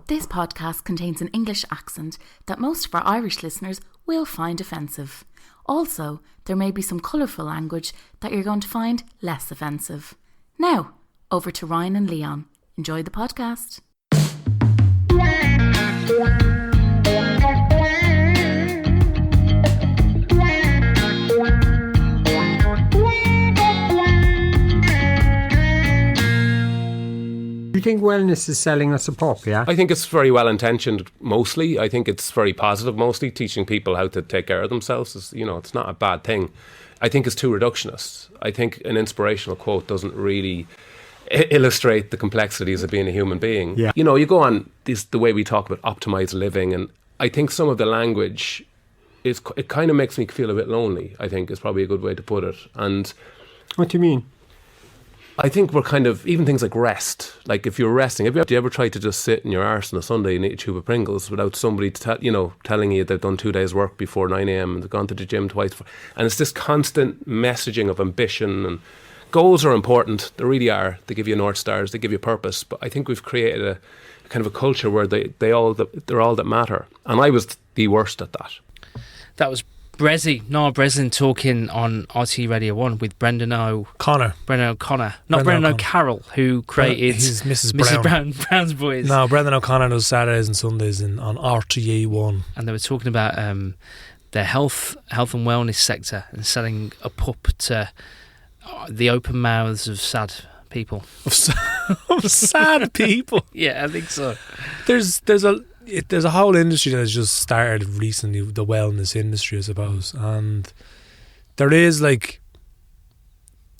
This podcast contains an English accent that most of our Irish listeners will find offensive. Also, there may be some colourful language that you're going to find less offensive. Now, over to Ryan and Leon. Enjoy the podcast. Do you think wellness is selling us a pup, yeah? I think it's very well intentioned mostly. I think it's very positive mostly. Teaching people how to take care of themselves is, it's not a bad thing. I think it's too reductionist. I think an inspirational quote doesn't really illustrate the complexities of being a human being. Yeah. You go on the way we talk about optimized living, and I think some of the language it kind of makes me feel a bit lonely, I think is probably a good way to put it. And what do you mean? I think we're kind of, even things like rest, like if you're resting, have you ever tried to just sit in your arse on a Sunday and eat a tube of Pringles without somebody telling you they've done 2 days work before 9 a.m. and they've gone to the gym twice? And it's this constant messaging of ambition, and goals are important. They really are. They give you North Stars, they give you purpose. But I think we've created a kind of a culture where they're all that matter. And I was the worst at that. That was Noah Breslin talking on RT Radio 1 with Brendan O'Connor. Not Brendan O'Carroll, who created Mrs. Brown's Boys. No, Brendan O'Connor does Saturdays and Sundays on RTE 1. And they were talking about their health and wellness sector and selling a pup to the open mouths of sad people. Of sad people? Yeah, I think so. There's a whole industry that has just started recently, the wellness industry, I suppose, and there is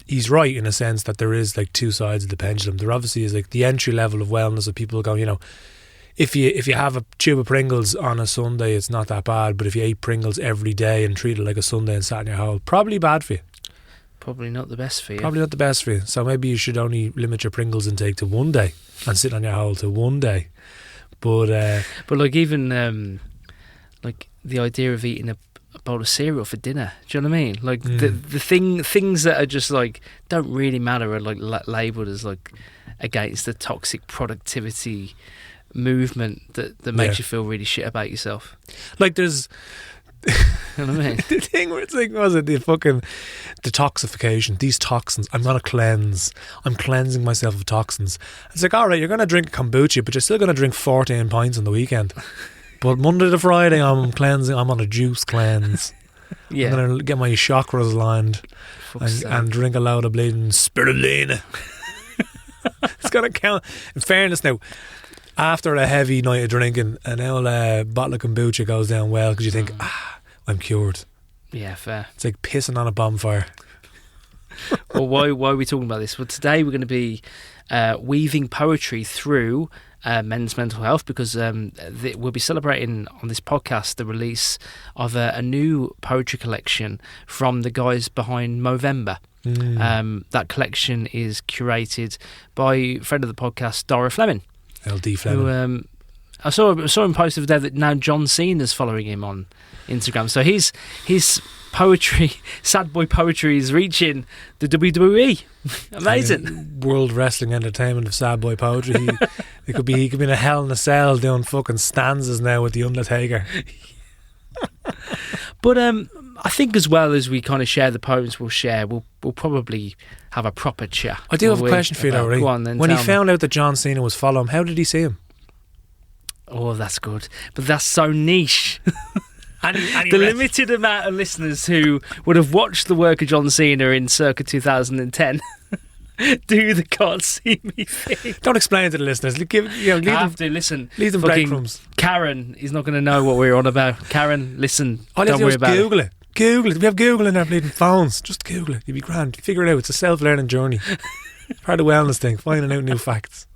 he's right in a sense that there is two sides of the pendulum. There obviously is the entry level of wellness of people going, if you have a tube of Pringles on a Sunday, it's not that bad, but if you ate Pringles every day and treat it like a Sunday and sat in your hole, probably bad for you. Probably not the best for you. Probably not the best for you. So maybe you should only limit your Pringles intake to 1 day and sit on your hole to 1 day. But even the idea of eating a bowl of cereal for dinner, do you know what I mean? The things that are just don't really matter are labelled as against the toxic productivity movement that makes you feel really shit about yourself. There's you know what I mean? The thing where it's was it the fucking detoxification, these toxins, I'm going to cleanse, I'm cleansing myself of toxins. It's alright, you're going to drink kombucha, but you're still going to drink 14 pints on the weekend. But Monday to Friday I'm cleansing, I'm on a juice cleanse. Yeah. I'm going to get my chakras aligned and drink a load of bleeding spirulina. It's going to count. In fairness now, after a heavy night of drinking, an old bottle of kombucha goes down well because you think, I'm cured. Yeah, fair. It's like pissing on a bonfire. Well, why are we talking about this? Well, today we're going to be weaving poetry through men's mental health because we'll be celebrating on this podcast the release of a new poetry collection from the guys behind Movember. That collection is curated by a friend of the podcast, Daragh Fleming. LD Fleming. Who, I saw him post the other day that now John Cena's following him on Instagram. So his poetry, sad boy poetry, is reaching the WWE. Amazing. World Wrestling Entertainment of sad boy poetry. He could be in a Hell in a Cell doing fucking stanzas now with the Undertaker. But I think as well as we kind of share the poems we'll probably have a proper chat. I do have a question for you though, right? Go on, then, when he found out that John Cena was following him, how did he see him? Oh, that's good. But that's so niche. The limited amount of listeners who would have watched the work of John Cena in circa 2010 do the can't see me thing. Don't explain it to the listeners. Leave them breadcrumbs. Karen is not going to know what we're on about. Karen, listen. All don't worry about it. Google it. Google it. We have Google in our bleeding phones. Just Google it. You'll be grand. Figure it out. It's a self-learning journey. Part of the wellness thing. Finding out new facts.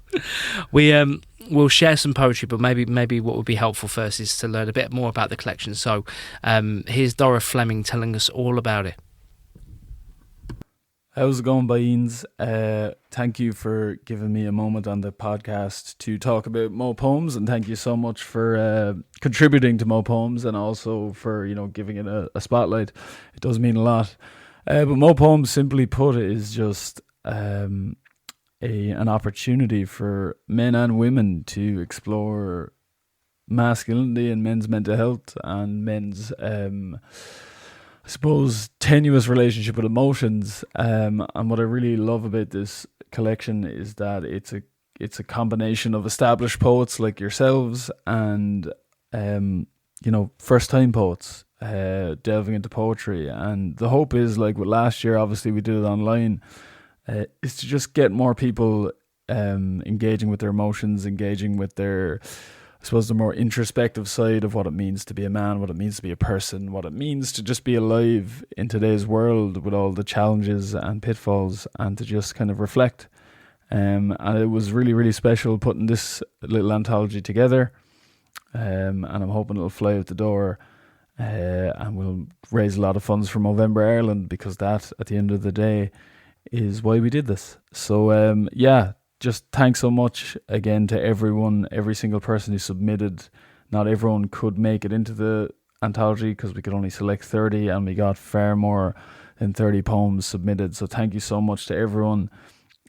We'll share some poetry, but maybe what would be helpful first is to learn a bit more about the collection. So here's Daragh Fleming telling us all about it. How's it going, Baines? Thank you for giving me a moment on the podcast to talk about Mo Poems, and thank you so much for contributing to Mo Poems and also for giving it a spotlight. It does mean a lot. But Mo Poems, simply put, is just an opportunity for men and women to explore masculinity and men's mental health and men's, I suppose, tenuous relationship with emotions. And what I really love about this collection is that it's a combination of established poets like yourselves and first time poets delving into poetry. And the hope is, like with last year, obviously we did it online, is to just get more people engaging with their emotions, engaging with their, I suppose, the more introspective side of what it means to be a man, what it means to be a person, what it means to just be alive in today's world with all the challenges and pitfalls, and to just kind of reflect. And it was really, really special putting this little anthology together. And I'm hoping it'll fly out the door, and we'll raise a lot of funds for Movember Ireland, because that, at the end of the day, is why we did this. So just thanks so much again to everyone, every single person who submitted. Not everyone could make it into the anthology because we could only select 30, and we got far more than 30 poems submitted. So thank you so much to everyone.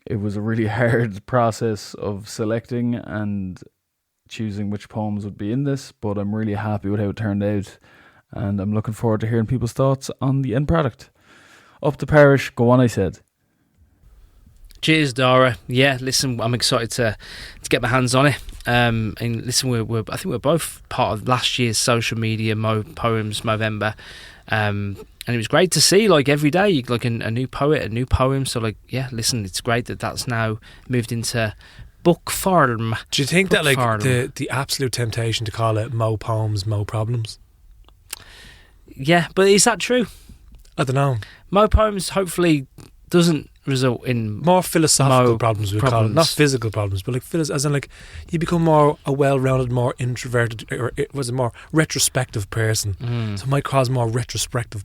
It was a really hard process of selecting and choosing which poems would be in this, but I'm really happy with how it turned out, and I'm looking forward to hearing people's thoughts on the end product. Up the parish, go on, I said. Cheers, Daragh. Yeah, listen, I'm excited to get my hands on it. And listen, I think we're both part of last year's social media poems Movember. And it was great to see, like, every day, like a new poet, a new poem. So, like, yeah, listen, it's great that that's now moved into book form. Do you think that, like, the absolute temptation to call it Mo Poems, Mo Problems? Yeah, but is that true? I don't know. Mo Poems hopefully doesn't result in more philosophical problems, we call it, not physical problems, but like as in, like, you become more a well-rounded, more introverted, or was it more retrospective person. So it might cause more retrospective.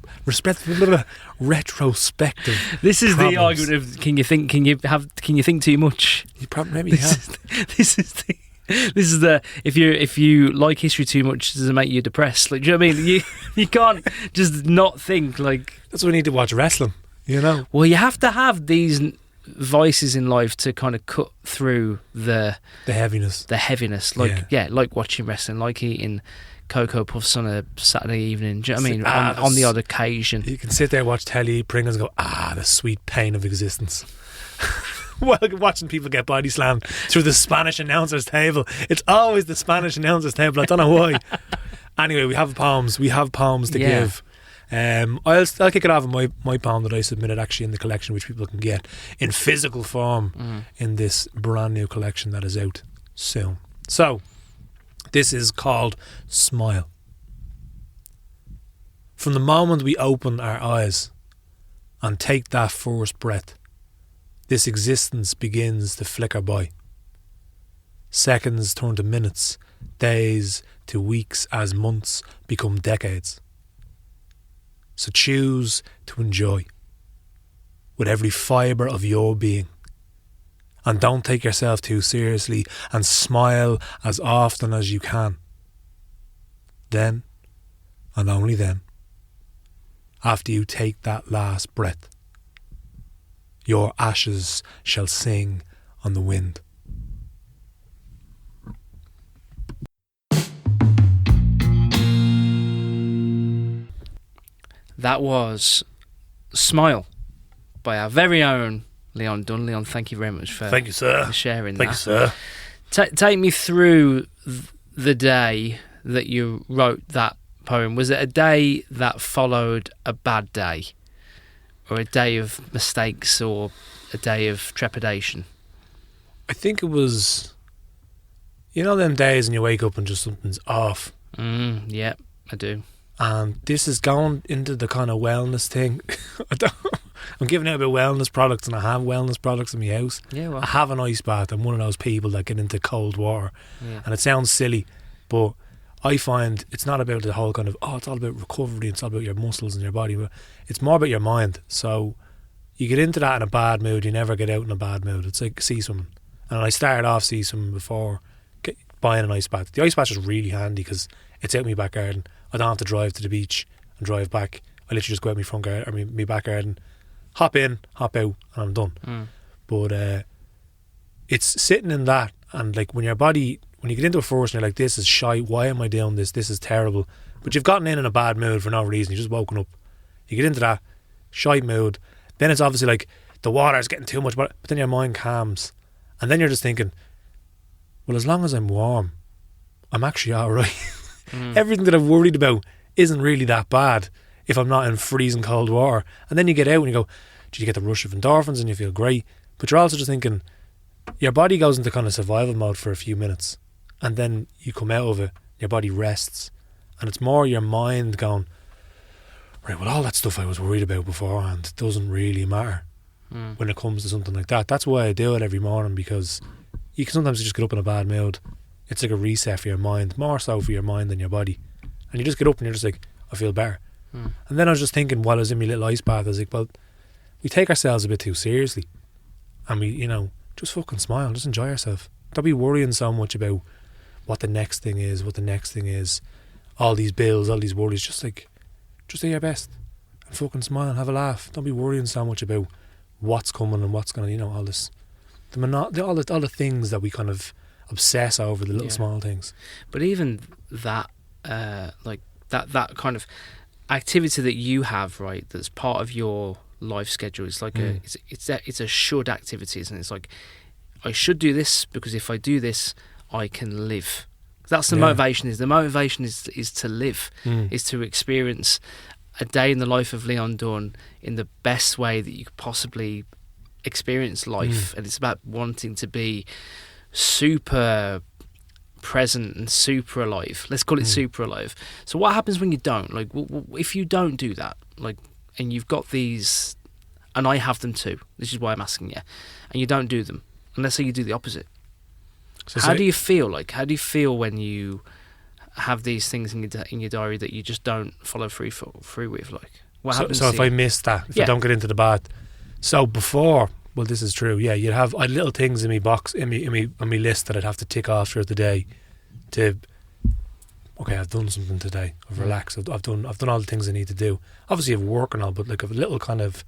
This is problems. The argument of can you think too much? You probably maybe have. This is the if you like history too much, does it make you depressed? Like, do you know what I mean? You can't just not think. Like, that's why we need to watch wrestling. You know, well, you have to have these vices in life to kind of cut through the heaviness. Like, like watching wrestling, like eating Cocoa Puffs on a Saturday evening. Do you know what I mean? On the odd occasion, you can sit there, watch telly, eat Pringles, and go, the sweet pain of existence. Well, watching people get body slammed through the Spanish announcer's table. It's always the Spanish announcer's table. I don't know why. Anyway, we have poems. We have poems to give. I'll kick it off with my poem that I submitted, actually, in the collection, which people can get in physical form in this brand new collection that is out soon. So this is called Smile. From the moment we open our eyes and take that first breath, this existence begins to flicker by. Seconds turn to minutes, days to weeks, as months become decades. So choose to enjoy with every fibre of your being. And don't take yourself too seriously, and smile as often as you can. Then, and only then, after you take that last breath, your ashes shall sing on the wind. That was Smile by our very own Leon Dunn. Leon, thank you very much for sharing Thank you, sir. Take me through the day that you wrote that poem. Was it a day that followed a bad day, or a day of mistakes, or a day of trepidation? I think it was, them days when you wake up and just something's off. Yeah, I do. And this is going into the kind of wellness thing. I'm giving out about wellness products, and I have wellness products in my house. Yeah, well, I have an ice bath. I'm one of those people that get into cold water. Yeah. And it sounds silly, but I find it's not about the whole kind of, it's all about recovery, it's all about your muscles and your body. It's more about your mind. So you get into that in a bad mood, you never get out in a bad mood. It's like sea swimming. And I started off sea swimming before buying an ice bath. The ice bath is really handy because it's out in my back garden. I don't have to drive to the beach and drive back. I literally just go out my front garden, or my back garden, hop in, hop out, and I'm done. But it's sitting in that, and like when you get into a force and you're like, this is shite, why am I doing this? This is terrible. But you've gotten in a bad mood for no reason. You've just woken up. You get into that shite mood. Then it's obviously like the water's getting too much, but then your mind calms. And then you're just thinking, well, as long as I'm warm, I'm actually all right. Everything that I've worried about isn't really that bad if I'm not in freezing cold water. And then you get out and you go, do you get the rush of endorphins and you feel great? But you're also just thinking, your body goes into kind of survival mode for a few minutes, and then you come out of it, your body rests, and it's more your mind going, right, well, all that stuff I was worried about beforehand doesn't really matter when it comes to something like that. That's why I do it every morning, because you can sometimes just get up in a bad mood. It's like a reset for your mind, more so for your mind than your body. And you just get up and you're just like, I feel better. And then I was just thinking while I was in my little ice bath, I was like, well, we take ourselves a bit too seriously. And we, just fucking smile, just enjoy yourself. Don't be worrying so much about what the next thing is, all these bills, all these worries. Just do your best and fucking smile and have a laugh. Don't be worrying so much about what's coming and what's going to, all this, all the things that we kind of obsess over, the little small things. But even that, that kind of activity that you have, right, that's part of your life schedule, it's like it's a should activity, isn't it? It's like, I should do this because if I do this, I can live. That's the motivation. The motivation is to live, is to experience a day in the life of Leon Dunn in the best way that you could possibly experience life. And it's about wanting to be super present and super alive. Let's call it super alive. So what happens when you don't? Like, if you don't do that, like, and you've got these, and I have them too, this is why I'm asking you, and you don't do them, and let's say you do the opposite. So how do you feel? Like, how do you feel when you have these things in your diary that you just don't follow through with? Like, what happens? So if I miss that, if I don't get into the bath, so before, well, this is true. Yeah, I had little things in my box, in my list that I'd have to tick off throughout the day. Okay, I've done something today. I've relaxed. I've done all the things I need to do. Obviously, I've work and all, but like a little kind of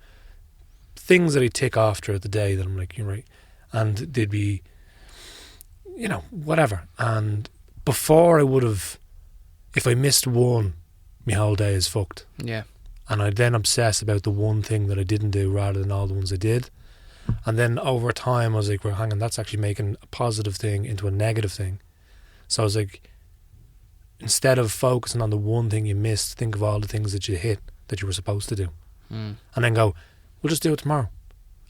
things that I tick off throughout the day that I'm like, you're right, and they'd be, whatever. And before I would have, if I missed one, my whole day is fucked. Yeah. And I then obsess about the one thing that I didn't do rather than all the ones I did. And then over time, I was like, well, hang on, that's actually making a positive thing into a negative thing. So I was like, instead of focusing on the one thing you missed, think of all the things that you hit that you were supposed to do. And then go, we'll just do it tomorrow.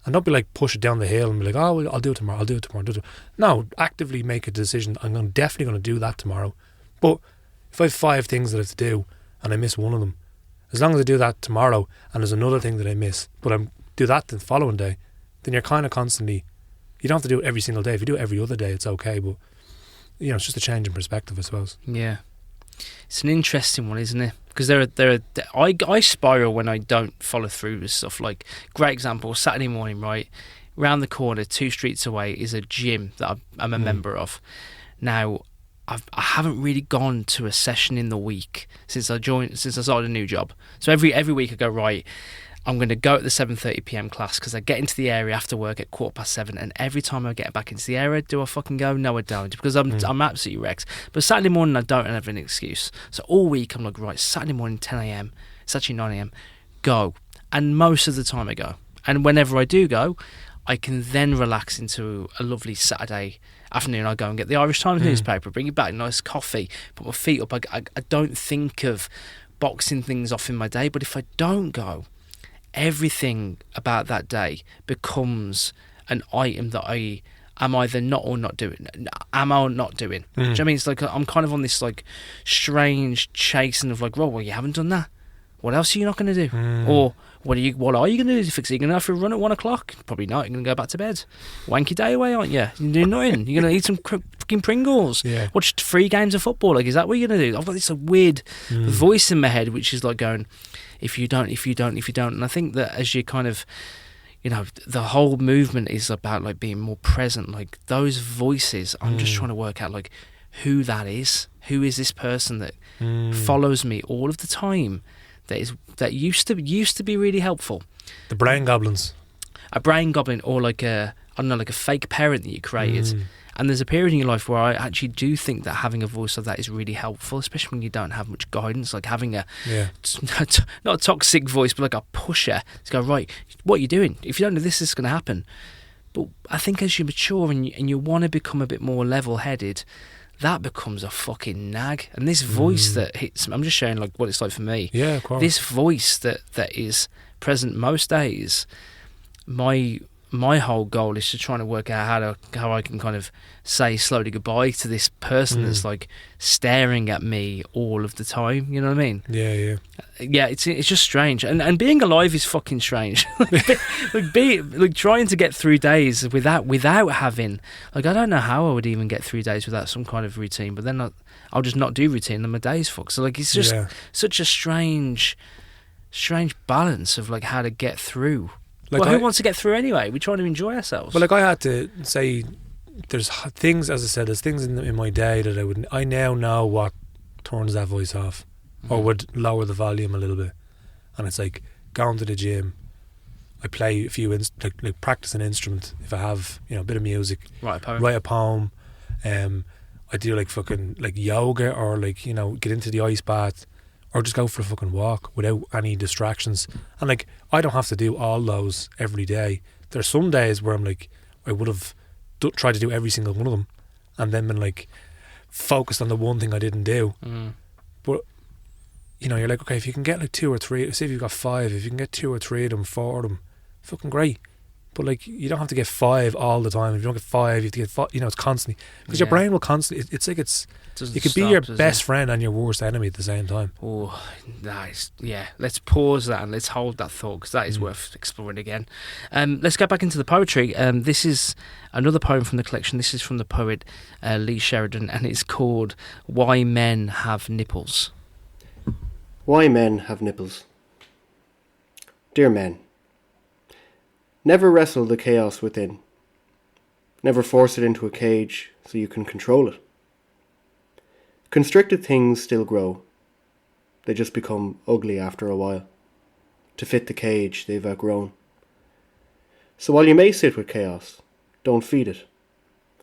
And don't be like, push it down the hill and be like, oh, well, I'll do it tomorrow. No, actively make a decision. I'm definitely going to do that tomorrow. But if I have 5 things that I have to do and I miss one of them, as long as I do that tomorrow and there's another thing that I miss, but I do that the following day, then you're kind of constantly, you don't have to do it every single day. If you do it every other day, it's okay. But, it's just a change in perspective, I suppose. Yeah. It's an interesting one, isn't it? Because I spiral when I don't follow through with stuff. Like, great example, Saturday morning, right? Round the corner, 2 streets away, is a gym that I'm a member of. Now, I haven't really gone to a session in the week since I started a new job. So every week I go, right, I'm going to go at the 7:30 p.m. class because I get into the area after work at 7:15, and every time I get back into the area, do I fucking go? No, I don't, because I'm absolutely wrecked. But Saturday morning I don't have an excuse. So all week I'm like, right, Saturday morning 10 a.m, it's actually 9 a.m, go. And most of the time I go. And whenever I do go, I can then relax into a lovely Saturday afternoon. I go and get the Irish Times newspaper, bring it back, nice coffee, put my feet up. I don't think of boxing things off in my day. But if I don't go, everything about that day becomes an item that I am either not doing. Do you know what I mean? It's like I'm kind of on this like strange chasing of like, well, you haven't done that. What else are you not going to do? Or what are you going to do to fix it? You're going to have to run at 1 o'clock? Probably not. You're going to go back to bed. Wanky day away, aren't you? You're doing nothing. You're going to eat some fucking Pringles. Yeah. Watch 3 games of football. Like, is that what you're going to do? I've got this weird voice in my head which is like going, if you don't. And I think that as you kind of, the whole movement is about like being more present. Like those voices, I'm just trying to work out like who that is. Who is this person that follows me all of the time? That used to be really helpful. The brain goblins. A brain goblin, or like a I don't know, like a fake parent that you created. And there's a period in your life where I actually do think that having a voice like that is really helpful, especially when you don't have much guidance, like having a, not a toxic voice, but like a pusher to go, right, what are you doing? If you don't do this, this is going to happen. But I think as you mature and you want to become a bit more level-headed, that becomes a fucking nag. And this voice that hits, I'm just sharing like what it's like for me. Yeah, of course. This voice that is present most days, my whole goal is to try to work out how I can kind of say slowly goodbye to this person that's like staring at me all of the time. You know what I mean? Yeah. It's just strange, and being alive is fucking strange. like trying to get through days without having, like, I don't know how I would even get through days without some kind of routine. But then I'll just not do routine, and my day's fucked. So like it's just such a strange balance of like how to get through. Like, who wants to get through anyway? We're trying to enjoy ourselves. But like I had to say, there's things, as I said, there's things in my day that I now know what turns that voice off, or would lower the volume a little bit. And it's like going to the gym. I play a few like practice an instrument if I have a bit of music. Write a poem. I do like fucking like yoga, or like get into the ice bath. Or just go for a fucking walk without any distractions. And like, I don't have to do all those every day. There's some days where I'm like, I would have tried to do every single one of them, and then been like focused on the one thing I didn't do. But you're like, okay, if you can get like 2 or 3, say if you've got 5, if you can get 2 or 3 of them, 4 of them, fucking great. But like, you don't have to get 5 all the time. If you don't get 5, you have to get 5. It's constantly, because your brain will constantly. It's like it could be your best friend and your worst enemy at the same time. Oh, nice. Yeah, let's pause that and let's hold that thought, because that is worth exploring again. Let's get back into the poetry. This is another poem from the collection. This is from the poet Lee Sheridan, and it's called "Why Men Have Nipples." Why men have nipples. Dear men, never wrestle the chaos within. Never force it into a cage so you can control it. Constricted things still grow. They just become ugly after a while, to fit the cage they've outgrown. So while you may sit with chaos, don't feed it.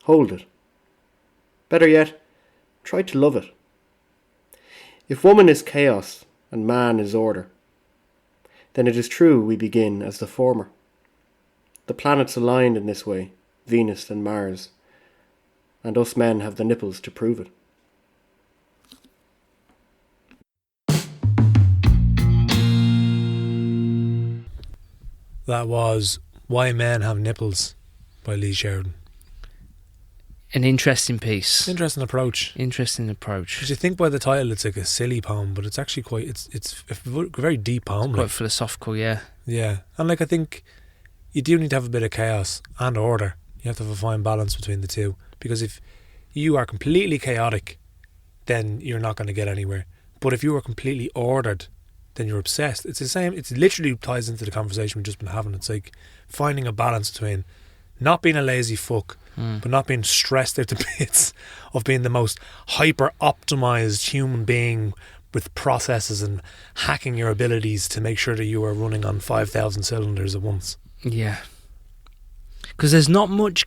Hold it. Better yet, try to love it. If woman is chaos and man is order, then it is true we begin as the former. The planets aligned in this way, Venus and Mars, and us men have the nipples to prove it. That was Why Men Have Nipples by Lee Sheridan. An interesting piece. Interesting approach. Because you think by the title it's like a silly poem, but it's actually quite, it's a very deep poem. It's quite philosophical, yeah. Yeah. And like, I think you do need to have a bit of chaos and order. You have to have a fine balance between the two. Because if you are completely chaotic, then you're not going to get anywhere. But if you are completely ordered, then you're obsessed. It's the same. It literally ties into the conversation we've just been having. It's like finding a balance between not being a lazy fuck, but not being stressed out to bits of being the most hyper optimized human being with processes and hacking your abilities to make sure that you are running on 5,000 cylinders at once. Yeah. Because there's not much.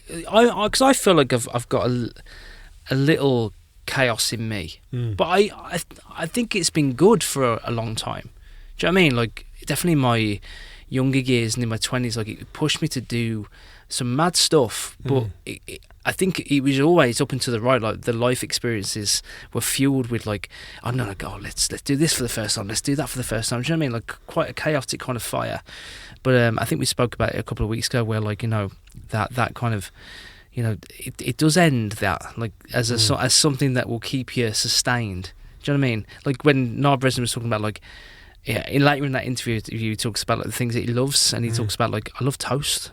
Because I feel like I've got a little chaos in me, but I think it's been good for a long time. Do you know what I mean? Like, definitely my younger years and in my 20s, like, it pushed me to do some mad stuff, but I think it was always up and to the right. Like, the life experiences were fueled with like, oh no, like, oh, let's do this for the first time, let's do that for the first time. Do you know what I mean? Like, quite a chaotic kind of fire. But I think we spoke about it a couple of weeks ago, where like, that kind of, it does end that, like, as something that will keep you sustained. Do you know what I mean? Like when Niall Bresnan was talking about, like, later in that interview he talks about like the things that he loves, and he talks about like, I love toast.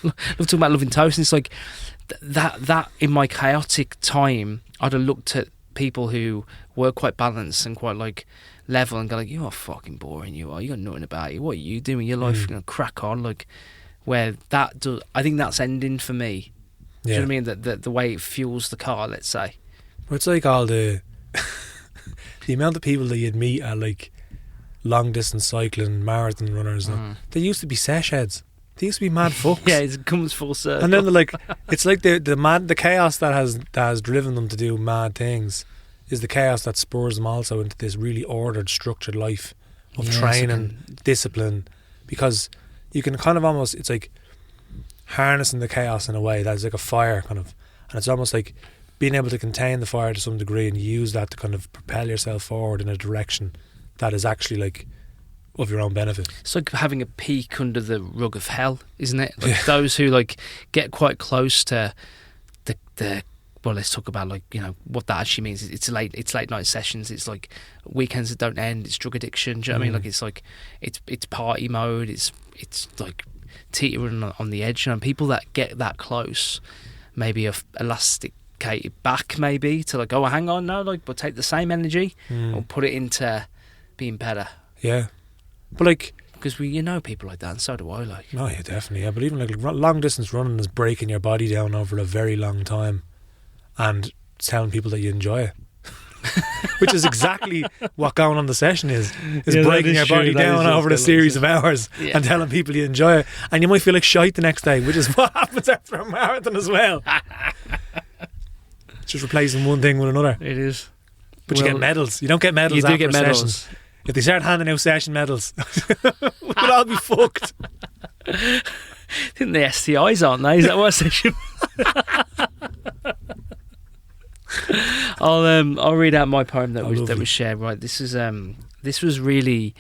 I love talking about loving toast, and it's like that in my chaotic time, I'd have looked at people who were quite balanced and quite like level and go like, you are fucking boring, you got nothing about you, what are you doing in your life, crack on. Like, where that does, I think that's ending for me. Do you know what I mean? That the way it fuels the car, let's say. Well, it's like all the the amount of people that you'd meet at like long distance cycling, marathon runners, they used to be sesh heads. They used to be mad fucks. Yeah, it comes full circle. And then they're like, it's like the chaos that has driven them to do mad things is the chaos that spurs them also into this really ordered, structured life of training, discipline, because you can kind of almost, it's like harnessing the chaos in a way that's like a fire kind of, and it's almost like being able to contain the fire to some degree and use that to kind of propel yourself forward in a direction that is actually like of your own benefit. It's like having a peek under the rug of hell, isn't it? Like those who like get quite close to the well, let's talk about like, you know, what that actually means. It's late night sessions. It's like weekends that don't end. It's drug addiction. Do you know what I mean? Like it's like it's party mode. It's like teetering on the edge. You know, people that get that close, maybe elasticated back, maybe to like, oh, hang on, no, like, but take the same energy or put it into being better. Yeah, but like, because people like that, and so do I. Like, no, yeah, definitely, yeah. But even like long distance running is breaking your body down over a very long time, and telling people that you enjoy it, which is exactly what going on the session is breaking your body down over a series of hours and telling people you enjoy it, and you might feel like shite the next day, which is what happens after a marathon as well. It's just replacing one thing with another. It is. But you get medals. You don't get medals. You do get medals. Session. If they start handing out session medals, we'll all be fucked. I think the STIs, aren't they? Is that what session? I'll read out my poem that was shared. Right, this was written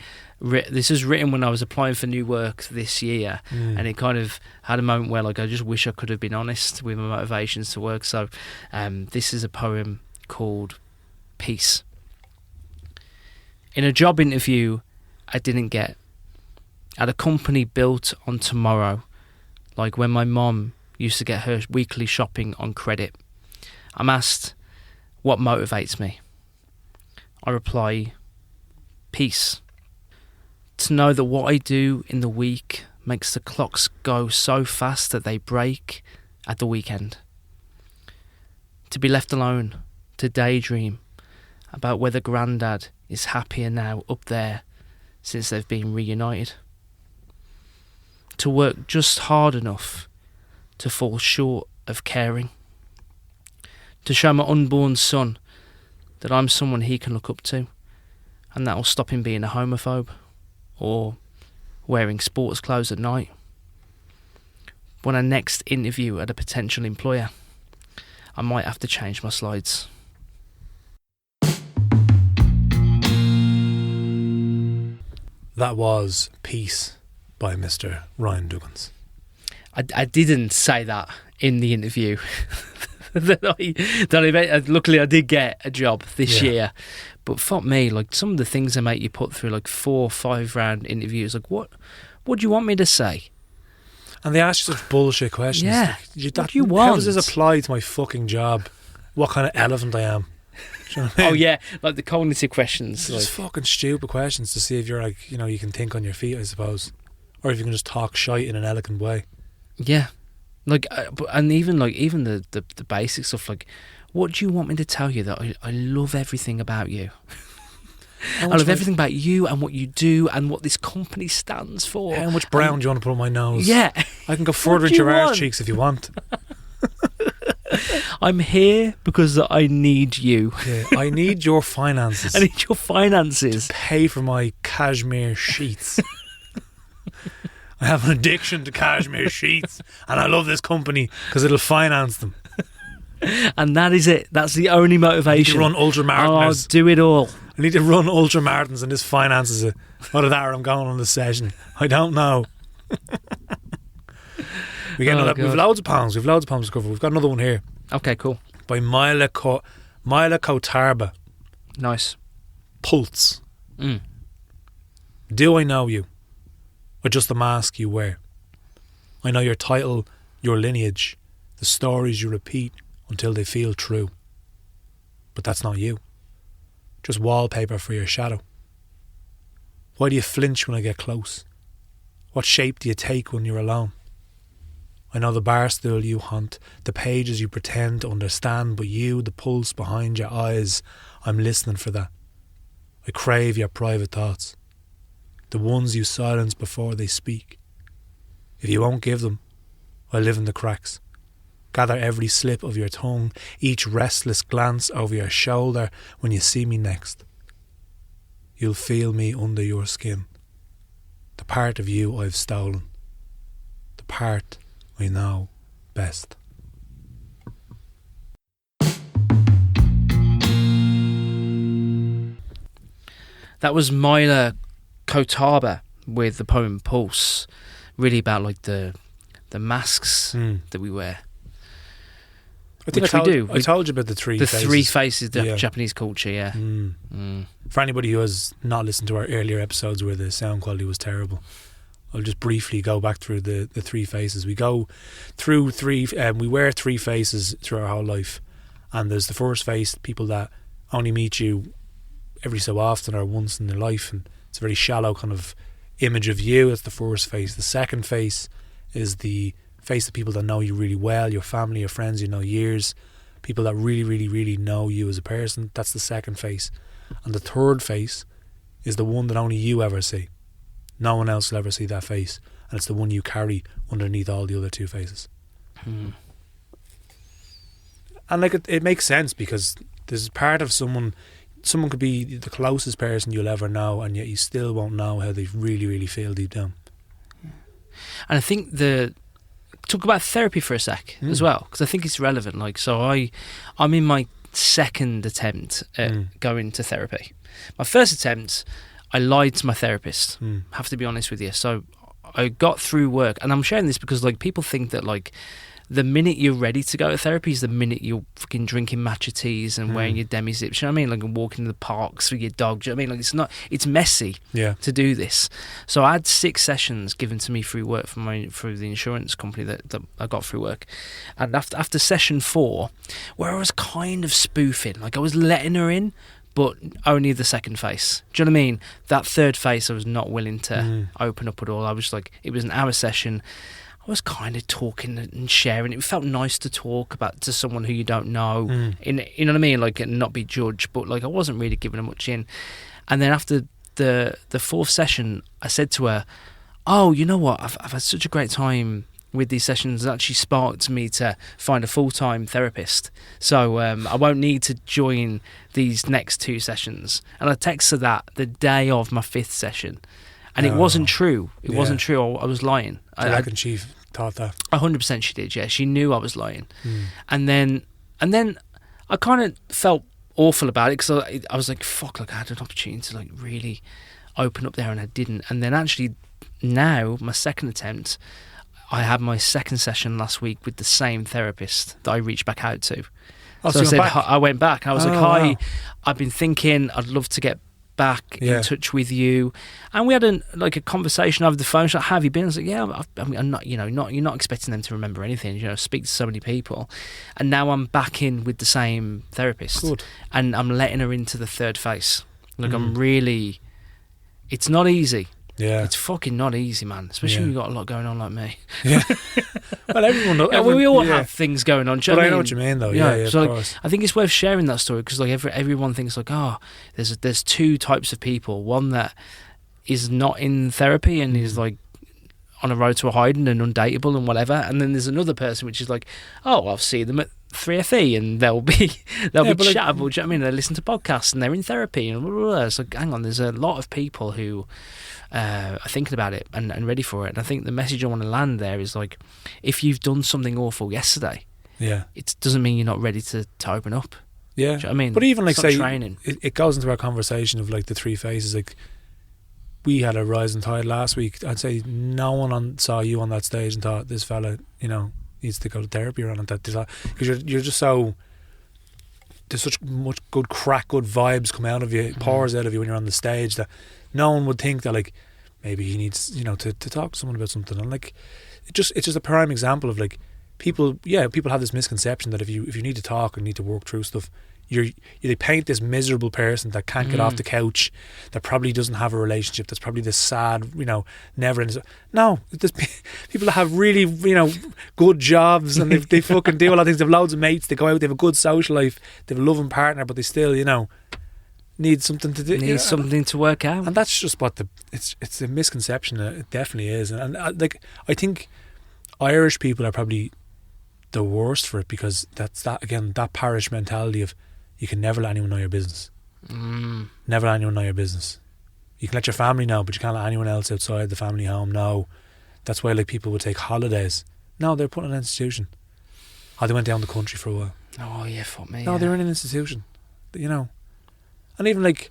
when I was applying for new work this year, and it kind of had a moment where like I just wish I could have been honest with my motivations to work. So, this is a poem called Peace. In a job interview I didn't get, at a company built on tomorrow, like when my mom used to get her weekly shopping on credit, I'm asked what motivates me. I reply, peace. To know that what I do in the week makes the clocks go so fast that they break at the weekend. To be left alone, to daydream about whether Grandad is happier now up there since they've been reunited. To work just hard enough to fall short of caring. To show my unborn son that I'm someone he can look up to, and that'll stop him being a homophobe or wearing sports clothes at night. When I next interview at a potential employer, I might have to change my slides. That was Peace by Mr. Ryan Duggins. I didn't say that in the interview. Luckily I did get a job this year, but fuck me, like some of the things they make you put through like 4 or 5 round interviews, like what do you want me to say? And they ask you such bullshit questions. Yeah, like, what do you want? How does this apply to my fucking job? What kind of elephant I am? Do you know what I mean? Oh yeah, like the cognitive questions. Just fucking stupid questions to see if you're like, you can think on your feet, I suppose, or if you can just talk shite in an elegant way. Yeah, like, and even the basic stuff, like, what do you want me to tell you that I love everything about you? I love everything about you and what you do and what this company stands for. How much brown do you want to put on my nose? Yeah, I can go further into your arse cheeks if you want. I'm here because I need you. Yeah, I need your finances. I need your finances to pay for my cashmere sheets. I have an addiction to cashmere sheets, and I love this company because it'll finance them. And that is it. That's the only motivation. I need to run ultramarathons. I'll do it all. I need to run ultramarathons, and this finances it. Either that or I'm going on the session. I don't know. We've loads of poems. We've loads of poems to cover. We've got another one here. Okay, cool. By Mila Kotarba. Nice. Pulse. Do I know you? Or just the mask you wear? I know your title, your lineage, the stories you repeat until they feel true. But that's not you. Just wallpaper for your shadow. Why do you flinch when I get close? What shape do you take when you're alone? I know the bar stool you haunt, the pages you pretend to understand, but you, the pulse behind your eyes, I'm listening for that. I crave your private thoughts, the ones you silence before they speak. If you won't give them, I'll live in the cracks. Gather every slip of your tongue, each restless glance over your shoulder when you see me next. You'll feel me under your skin. The part of you I've stolen. The part I know best. That was Myla Kotaba with the poem Pulse, really about like the masks that we wear. I think Which I told, we do. I told you about the three faces. The three faces, the Yeah. Japanese culture, yeah. For anybody who has not listened to our earlier episodes where the sound quality was terrible, I'll just briefly go back through the three faces. We go through we wear three faces through our whole life. And there's the first face, people that only meet you every so often or once in their life, and it's a very shallow kind of image of you. That's the first face. The second face is the face of people that know you really well, your family, your friends you know years, people that really, really, really know you as a person. That's the second face. And the third face is the one that only you ever see. No one else will ever see that face, and it's the one you carry underneath all the other two faces. And like it makes sense, because there's part of someone could be the closest person you'll ever know, and yet you still won't know how they really, really feel deep down. And I think talk about therapy for a sec as well, because I think it's relevant. Like, so I'm in my second attempt at going to therapy. My first attempt, I lied to my therapist. Have to be honest with you. So I got through work, and I'm sharing this because like people think that like the minute you're ready to go to therapy is the minute you're fucking drinking matcha teas and wearing your demi-zips, you know what I mean? Like, and walking to the parks with your dog, do you know what I mean? Like, it's messy to do this. So I had 6 sessions given to me through work through the insurance company that I got through work. And after session 4, where I was kind of spoofing, like I was letting her in, but only the second face. Do you know what I mean? That third face I was not willing to open up at all. I was like, it was an hour session. I was kind of talking and sharing. It felt nice to talk about to someone who you don't know. You know what I mean? Like, and not be judged. But like, I wasn't really giving her much in. And then after the 4th session, I said to her, "Oh, you know what? I've had such a great time with these sessions. It actually sparked me to find a full-time therapist. So I won't need to join these next 2 sessions." And I texted her that the day of my 5th session. And it wasn't true. It wasn't true. I was lying. I reckon she thought that. 100% she did, yeah. She knew I was lying. And then I kind of felt awful about it, because I was like, fuck, like I had an opportunity to like really open up there and I didn't. And then actually now, my second attempt, I had my second session last week with the same therapist that I reached back out to. Oh, so I said, back? I went back. I was like, hi, wow. I've been thinking I'd love to get back in touch with you, and we had a conversation over the phone. She's like, "How have you been?" I was like, "Yeah, I'm not, you're not expecting them to remember anything, speak to so many people." And now I'm back in with the same therapist. Good. And I'm letting her into the third face. Like, I'm really, it's not easy. Yeah, it's fucking not easy, man. Especially when you've got a lot going on like me. Yeah. Well, we all have things going on. But I know what you mean, though. Yeah, so of like, course. I think it's worth sharing that story, because like everyone thinks like, oh, there's 2 types of people. One that is not in therapy and is like on a road to a hiding and undateable and whatever, and then there's another person which is like, oh, I'll see them at 3FE and they'll be chattable. Do you know what I mean? They listen to podcasts and they're in therapy and blah, blah, blah. So hang on, there's a lot of people who are thinking about it and ready for it. And I think the message I want to land there is like, if you've done something awful yesterday, it doesn't mean you're not ready to open up. Yeah, do you know what I mean? But even like, say, training. It goes into our conversation of like the 3 faces. Like, we had a rising tide last week. I'd say no one saw you on that stage and thought, this fella, needs to go to therapy or anything. Because you're just so, there's such much good crack, good vibes come out of you, it pours out of you when you're on the stage, that no one would think that like maybe he needs to talk to someone about something. And like, it's just a prime example of like, people have this misconception that if you need to talk and need to work through stuff, they paint this miserable person that can't get off the couch, that probably doesn't have a relationship, that's probably this sad, never ending. No, there's people that have really, good jobs, and they fucking do a lot of things. They have loads of mates, they go out, they have a good social life, they have a loving partner, but they still, needs something to do. Needs something to work out. And that's just what it's a misconception. It definitely is. And like, I think Irish people are probably the worst for it, because that's that parish mentality of you can never let anyone know your business. Never let anyone know your business. You can let your family know, but you can't let anyone else outside the family home know. That's why, like, people would take holidays. No, they're put in an institution. Oh, they went down the country for a while. Oh yeah, fuck me. No, yeah. they're in an institution. You know. And even, like,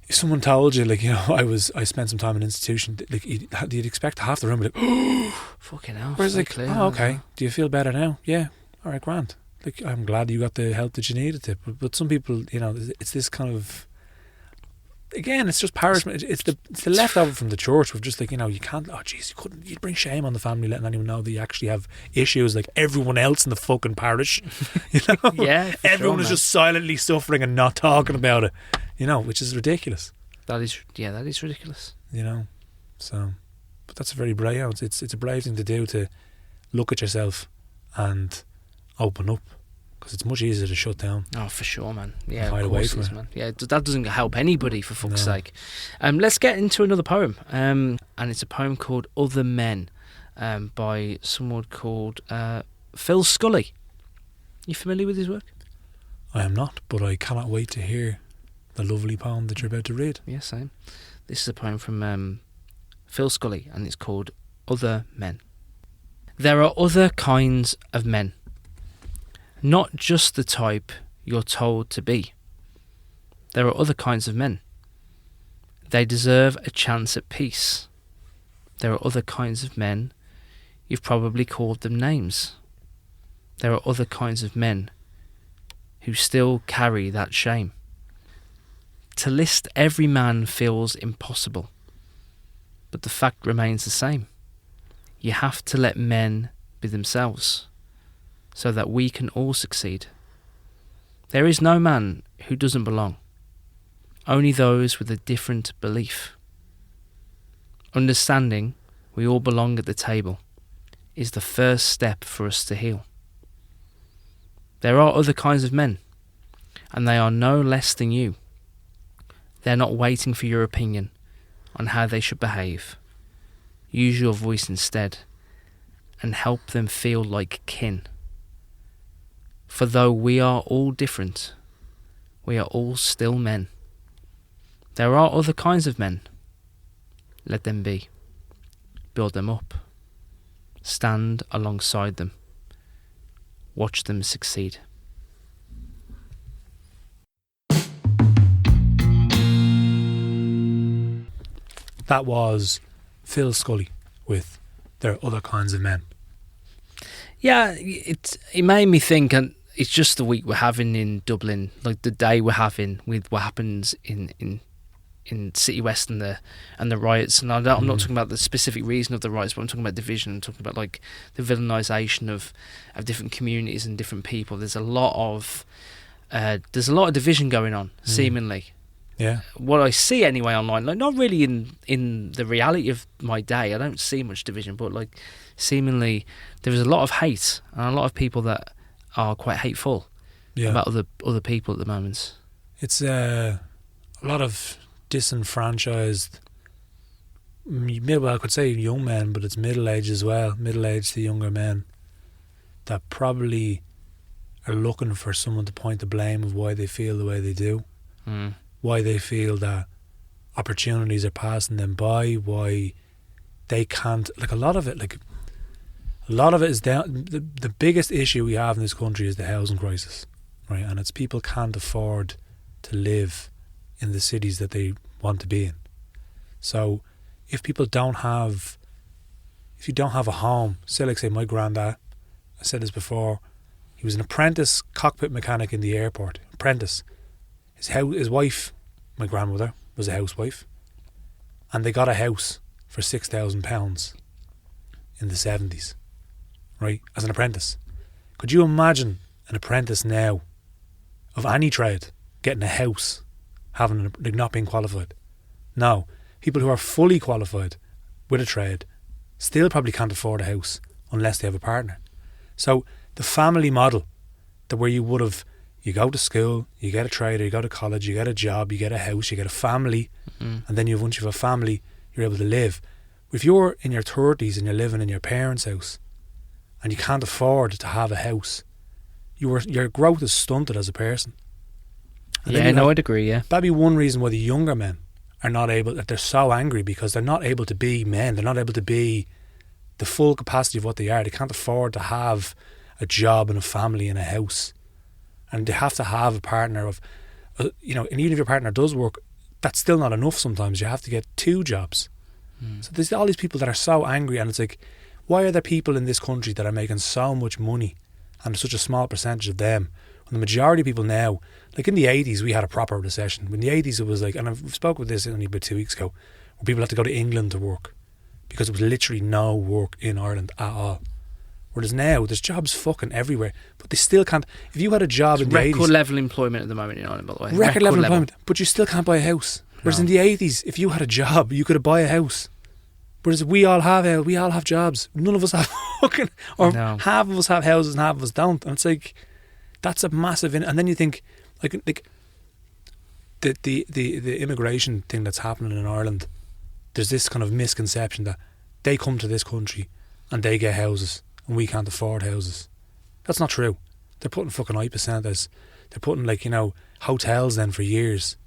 if someone told you, like, you know, I spent some time in an institution, like, you'd expect half the room to be like, oh, fucking hell. whereas, So like, clear, oh, okay, do you feel better now? Yeah, all right, grand. Like, I'm glad you got the help that you needed to. But some people, you know, it's this kind of, again, it's just parish. It's the leftover from the church with just, like, you know, you can't. Oh, jeez, you'd bring shame on the family letting anyone know that you actually have issues like everyone else in the fucking parish. You know, Yeah, for everyone sure, is man. just silently suffering and not talking about it. You know, which is ridiculous. That is ridiculous. You know, so, but that's a very brave. It's a brave thing to do, to look at yourself and open up, because it's much easier to shut down. Oh, for sure, man. Yeah, Hide of away course from it is, it. man. Yeah, that doesn't help anybody, for fuck's No. sake. Let's get into another poem. And it's a poem called Other Men, by someone called Phil Scully. You familiar with his work? I am not, but I cannot wait to hear the lovely poem that you're about to read. Yeah, same. This is a poem from Phil Scully, and it's called Other Men. There are other kinds of men, not just the type you're told to be. There are other kinds of men. They deserve a chance at peace. There are other kinds of men. You've probably called them names. There are other kinds of men who still carry that shame. To list every man feels impossible, but the fact remains the same. You have to let men be themselves, so that we can all succeed. There is no man who doesn't belong, only those with a different belief. Understanding we all belong at the table is the first step for us to heal. There are other kinds of men, and they are no less than you. They're not waiting for your opinion on how they should behave. Use your voice instead, and help them feel like kin. For though we are all different, we are all still men. There are other kinds of men. Let them be. Build them up. Stand alongside them. Watch them succeed. That was Phil Scully with There Are Other Kinds of Men. Yeah, it made me think, and it's just the week we're having in Dublin, like the day we're having with what happens in City West and the riots. And I'm not talking about the specific reason of the riots, but I'm talking about division. I'm talking about like the villainisation of different communities and different people. There's a lot of division going on, seemingly. Yeah. What I see anyway online, like not really in the reality of my day, I don't see much division, but like seemingly there is a lot of hate and a lot of people that are quite hateful about other people at the moment. It's a lot of disenfranchised, well, I could say young men, but it's middle-aged as well, middle-aged to younger men that probably are looking for someone to point the blame of why they feel the way they do. Why they feel that opportunities are passing them by, why they can't, like a lot of it is down, the biggest issue we have in this country is the housing crisis, right? And it's people can't afford to live in the cities that they want to be in. So if you don't have a home, say my granddad, I said this before, he was an apprentice cockpit mechanic in the airport, apprentice. His wife, my grandmother, was a housewife, and they got a house for £6,000 in the 70s, right, as an apprentice. Could you imagine an apprentice now of any trade getting a house, not being qualified? No, people who are fully qualified with a trade still probably can't afford a house unless they have a partner. So the family model, that where you would have You go to school, you get a trade, you go to college, you get a job, you get a house, you get a family, and then once you have a family, you're able to live. If you're in your 30s and you're living in your parents' house and you can't afford to have a house, your growth is stunted as a person. And I'd agree, yeah. That'd be one reason why the younger men are not able, that they're so angry, because they're not able to be men. They're not able to be the full capacity of what they are. They can't afford to have a job and a family and a house. And they have to have a partner of, and even if your partner does work, that's still not enough sometimes. You have to get 2 jobs. So there's all these people that are so angry, and it's like, why are there people in this country that are making so much money and such a small percentage of them? When the majority of people now, like in the 80s, we had a proper recession. In the 80s, it was like, and I've spoke with this only about 2 weeks ago, where people had to go to England to work because there was literally no work in Ireland at all. Whereas now, there's jobs fucking everywhere, but they still can't. If you had a job in the 80s... Record level employment at the moment in Ireland, by the way. Record level employment, but you still can't buy a house. Whereas in the 80s, if you had a job, you could buy a house. Whereas we all have jobs. None of us have fucking... Or half of us have houses and half of us don't. And it's like, that's a massive... And then you think, like the immigration thing that's happening in Ireland, there's this kind of misconception that they come to this country and they get houses and we can't afford houses. That's not true. They're putting fucking hypercentres. They're putting hotels then for years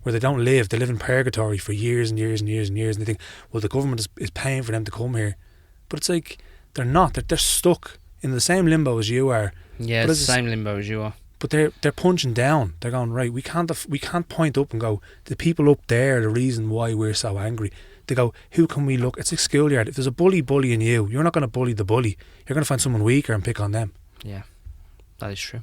where they don't live. They live in purgatory for years and years and years and years, and they think, well, the government is paying for them to come here. But it's like, they're not. They're stuck in the same limbo as you are. Yeah, it's the same limbo as you are. But they're punching down. They're going, right, we can't point up and go, the people up there are the reason why we're so angry. They go, who can we look? It's like schoolyard. If there's a bully bullying you, you're not going to bully the bully. You're going to find someone weaker and pick on them. Yeah, that is true.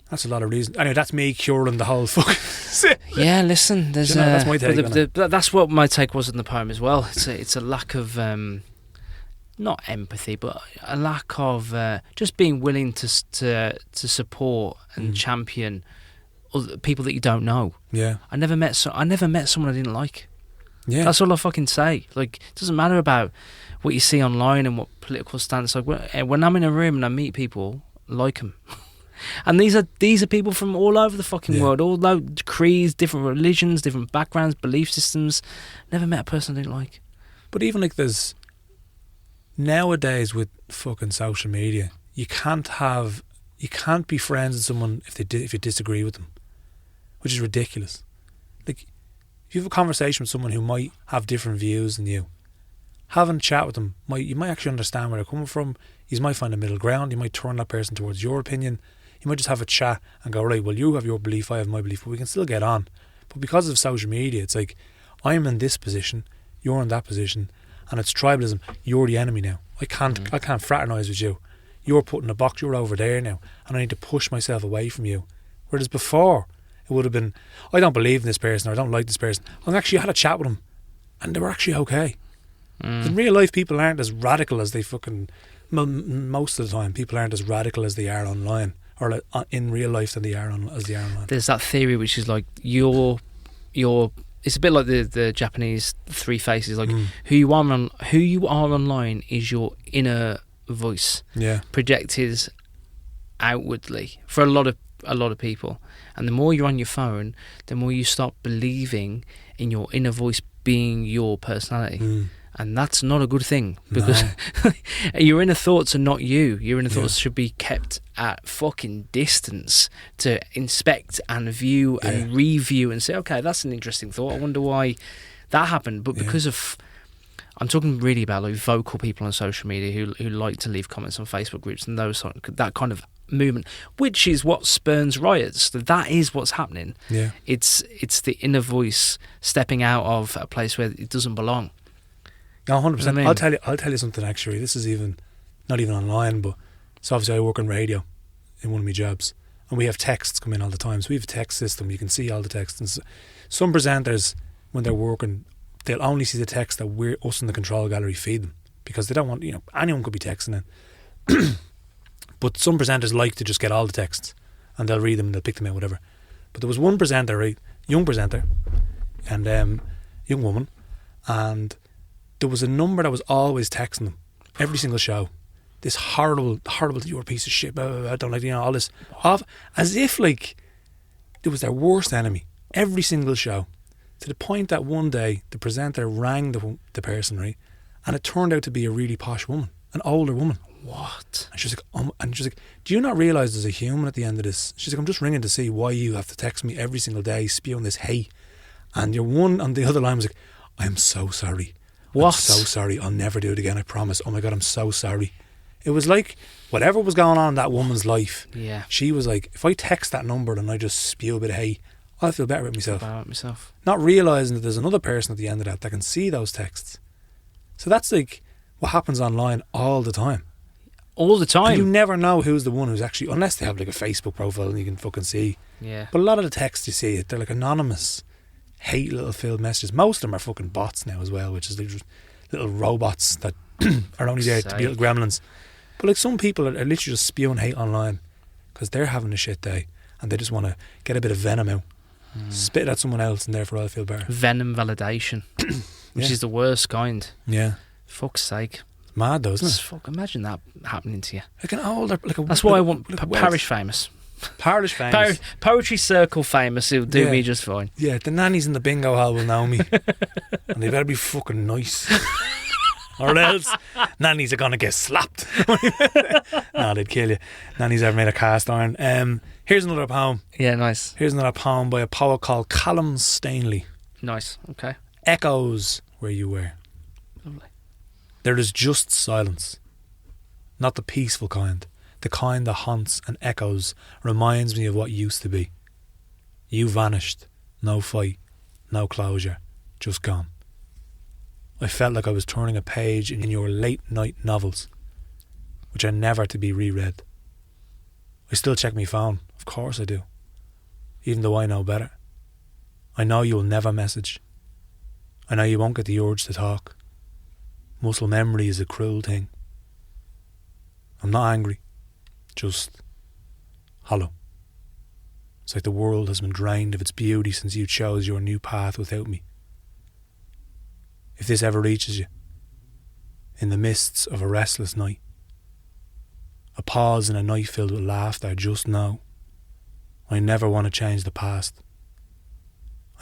That's a lot of reasons. Anyway, that's me curing the whole fucking... Yeah, listen, there's... that's my take that's what my take was in the poem as well. It's a lack of... not empathy, but a lack of just being willing to support and champion other people that you don't know. Yeah. I never met someone I didn't like. Yeah. That's all I fucking say. Like, it doesn't matter about what you see online and what political stance. Like, when I'm in a room and I meet people, like them. And these are people from all over the fucking world, all creeds, different religions, different backgrounds, belief systems. Never met a person I didn't like. But even like there's... Nowadays with fucking social media, you can't be friends with someone if you disagree with them, which is ridiculous. Like, if you have a conversation with someone who might have different views than you, having a chat with them, you might actually understand where they're coming from. You might find a middle ground. You might turn that person towards your opinion. You might just have a chat and go, right, well, you have your belief, I have my belief, but we can still get on. But because of social media, it's like, I'm in this position, you're in that position, and it's tribalism. You're the enemy now. I can't fraternise with you. You're put in a box. You're over there now, and I need to push myself away from you. Whereas before, it would have been, I don't believe in this person, or I don't like this person. I actually had a chat with them, and they were actually okay. In real life, people aren't as radical as they fucking... Most of the time, people aren't as radical as they are online, or in real life than they are online. There's that theory which is like your it's a bit like the Japanese three faces. Like who you are online is your inner voice, projected outwardly for a lot of people. And the more you're on your phone, the more you start believing in your inner voice being your personality. And that's not a good thing, because your inner thoughts are not you. Your inner thoughts should be kept at fucking distance to inspect and view and review and say, okay, that's an interesting thought. I wonder why that happened. But because of... I'm talking really about like vocal people on social media who like to leave comments on Facebook groups and that kind of movement, which is what spurns riots. That is what's happening. Yeah. It's the inner voice stepping out of a place where it doesn't belong. No, 100%. I mean, I'll tell you something actually. This is not even online, but so obviously I work on radio in one of my jobs, and we have texts come in all the time. So we have a text system. You can see all the texts. And some presenters, when they're working, they'll only see the text that us in the control gallery feed them, because they don't want, anyone could be texting in. But some presenters like to just get all the texts, and they'll read them and they'll pick them out, whatever. But there was one presenter, right, young presenter, and young woman, and there was a number that was always texting them every single show. This horrible, you're a piece of shit, blah, blah, blah, I don't like, all this off, as if like it was their worst enemy. Every single show. To the point that one day the presenter rang the person, right? And it turned out to be a really posh woman, an older woman. What? And she's like, do you not realise there's a human at the end of this? She's like, I'm just ringing to see why you have to text me every single day spewing this hate. And your one on the other line was like, I'm so sorry. What? I'm so sorry. I'll never do it again, I promise. Oh my God, I'm so sorry. It was like whatever was going on in that woman's life. Yeah. She was like, if I text that number and I just spew a bit of hate, I'll feel better with myself. About myself. Not realising that there's another person at the end of that can see those texts. So that's like what happens online all the time. All the time. And you never know who's the one who's actually, unless they have like a Facebook profile and you can fucking see. Yeah. But a lot of the texts you see, they're like anonymous, hate little filled messages. Most of them are fucking bots now as well, which is like just little robots that are only there to be little gremlins. But like some people are literally just spewing hate online because they're having a shit day and they just want to get a bit of venom out, spit it at someone else, and therefore I'll feel better. Venom validation, which is the worst kind. Yeah. Fuck's sake. It's mad though, isn't it? Fuck, imagine that happening to you. Like an older, That's why I want parish famous. Parish famous. Poetry circle famous. It'll do me just fine. Yeah, the nannies in the bingo hall will know me. And they better be fucking nice. Or else nannies are going to get slapped. No, they'd kill you. Nannies are made of cast iron. Here's another poem. Yeah, nice. Here's another poem by a poet called Callum Stanley. Nice, okay. Echoes where you were. Lovely. There is just silence. Not the peaceful kind. The kind that haunts and echoes, reminds me of what used to be. You vanished. No fight. No closure. Just gone. I felt like I was turning a page in your late night novels, which are never to be reread. I still check my phone. Of course I do. Even though I know better. I know you will never message. I know you won't get the urge to talk. Muscle memory is a cruel thing. I'm not angry. Just hollow. It's like the world has been drained of its beauty since you chose your new path without me. If this ever reaches you, in the mists of a restless night, a pause in a night filled with laughter, just know, I never want to change the past.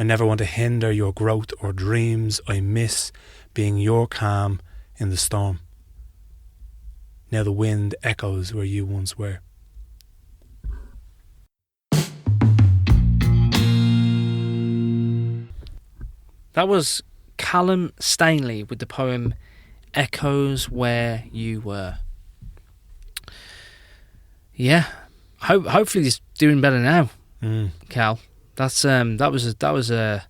I never want to hinder your growth or dreams. I miss being your calm in the storm. Now the wind echoes where you once were. That was Callum Stanley with the poem Echoes Where You Were. Yeah, hopefully he's doing better now, Cal. That was a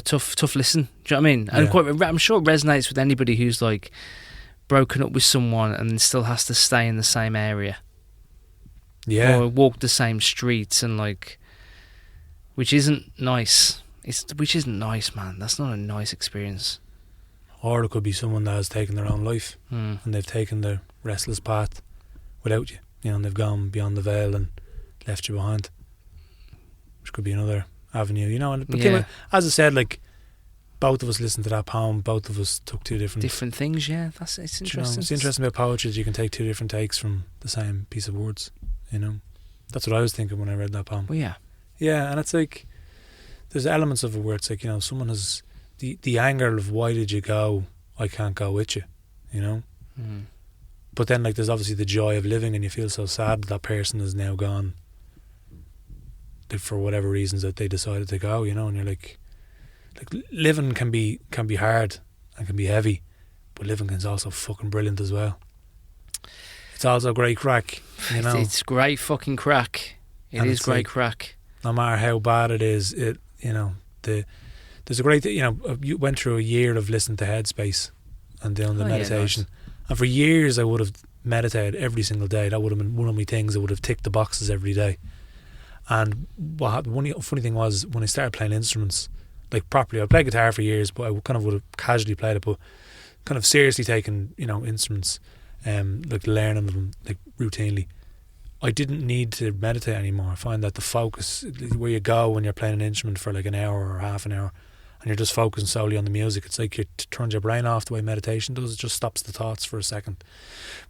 tough listen. Do you know what I mean? And I'm sure it resonates with anybody who's like broken up with someone and still has to stay in the same area. Yeah. Or walk the same streets and like, which isn't nice. Which isn't nice, man. That's not a nice experience. Or it could be someone that has taken their own life and they've taken their restless path without you. You know, and they've gone beyond the veil and left you behind. Which could be another avenue, you know. And as I said, like, both of us listened to that poem. Both of us took two different things. Yeah, it's interesting. You know, it's interesting about poetry is you can take two different takes from the same piece of words. You know, that's what I was thinking when I read that poem. Well, yeah, and it's like there's elements of it where it's like, you know, someone has the anger of why did you go? I can't go with you. You know. But then, like, there's obviously the joy of living, and you feel so sad that person is now gone. For whatever reasons that they decided to go, you know, and you're like living can be hard and can be heavy, but living is also fucking brilliant as well. It's also great crack, you know. It's great fucking crack. It is great crack. No matter how bad it is, there's a great, you know, you went through a year of listening to Headspace and doing the meditation, and for years I would have meditated every single day. That would have been one of my things. I would have ticked the boxes every day. And one funny thing was when I started playing instruments, like properly, I played guitar for years, but I kind of would have casually played it, but kind of seriously taking, you know, instruments, like learning them like routinely. I didn't need to meditate anymore. I find that the focus where you go when you're playing an instrument for like an hour or half an hour, and you're just focusing solely on the music, it's like it turns your brain off the way meditation does. It just stops the thoughts for a second.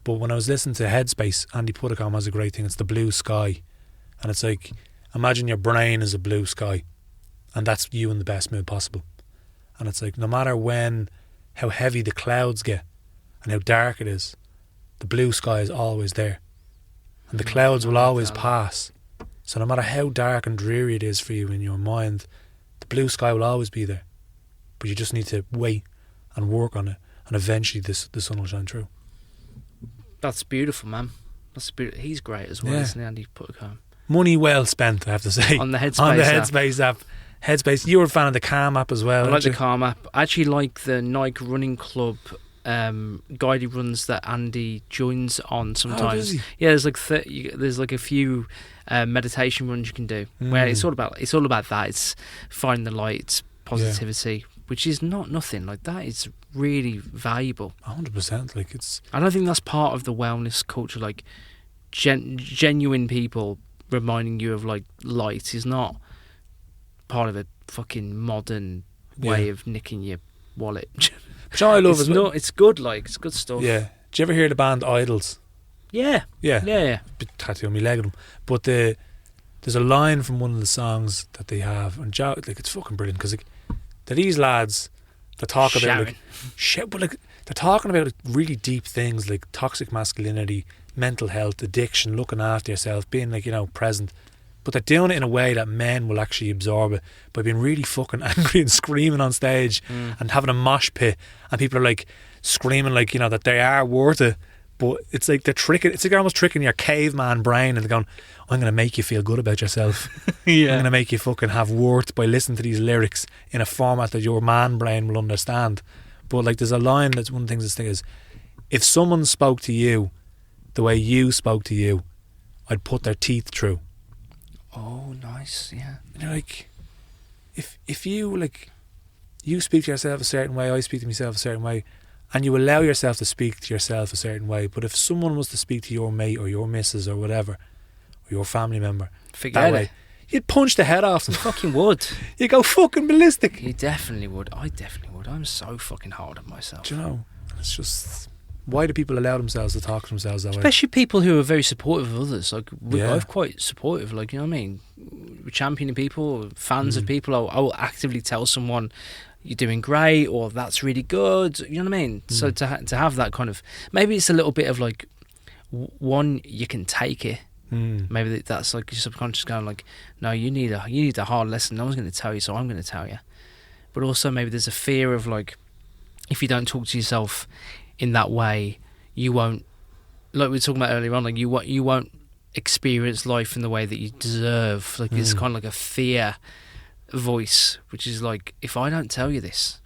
But when I was listening to Headspace, Andy Puddicombe has a great thing. It's the blue sky. And it's like, imagine your brain is a blue sky, and that's you in the best mood possible. And it's like, no matter how heavy the clouds get and how dark it is, the blue sky is always there, and the clouds will always pass. So no matter how dark and dreary it is for you in your mind, the blue sky will always be there. But you just need to wait and work on it, and eventually the sun will shine through. That's beautiful, man. That's beautiful. He's great as well, isn't he, Andy Puttercombe? Money well spent, I have to say. On the Headspace On the app. Headspace app. Headspace. You were a fan of the Calm app as well. I like aren't the you? Calm app. I actually like the Nike Running Club guided runs that Andy joins on sometimes. Oh, does he? Yeah, there's like a few meditation runs you can do where it's all about that. It's finding the light, it's positivity, which is not nothing. Like, that is really valuable. 100%. Like, it's. And I think that's part of the wellness culture. Like, genuine people reminding you of like light is not part of a fucking modern way of nicking your wallet. Which I love as well. It's good, like, it's good stuff. Yeah. Did you ever hear the band Idols? Yeah. Yeah. Bit tattoo on my leg of them. But there's a line from one of the songs that they have, and like, it's fucking brilliant, because like, they're these lads that talk about like shit, but like, they're talking about like, really deep things like toxic masculinity, mental health, addiction, looking after yourself, being like, present. But they're doing it in a way that men will actually absorb it by being really fucking angry and screaming on stage and having a mosh pit, and people are like screaming like, that they are worth it. But it's like they're almost tricking your caveman brain, and they're going, I'm going to make you feel good about yourself. I'm going to make you fucking have worth by listening to these lyrics in a format that your man brain will understand. But like, there's a line that's one of the things this thing is, if someone spoke to you the way you spoke to you, I'd put their teeth through. Oh, nice, yeah. And you're like, if you like, you speak to yourself a certain way, I speak to myself a certain way, and you allow yourself to speak to yourself a certain way. But if someone was to speak to your mate or your missus or whatever, or your family member, Forget that way, it. you'd punch the head off them. You fucking would. You go fucking ballistic. You definitely would. I definitely would. I'm so fucking hard on myself. Do you know? It's just, why do people allow themselves to talk to themselves that way? Especially people who are very supportive of others. Like, we're Yeah. both quite supportive. Like, you know what I mean? We're championing people, fans of people. I will actively tell someone, you're doing great, or that's really good. You know what I mean? So to have that kind of, maybe it's a little bit of like, one, you can take it. Maybe that's like your subconscious going like, no, you need a hard lesson. No one's going to tell you, so I'm going to tell you. But also maybe there's a fear of like, if you don't talk to yourself in that way, you won't, like we were talking about earlier on, like you won't experience life in the way that you deserve. Like it's kind of like a fear voice, which is like, if I don't tell you this,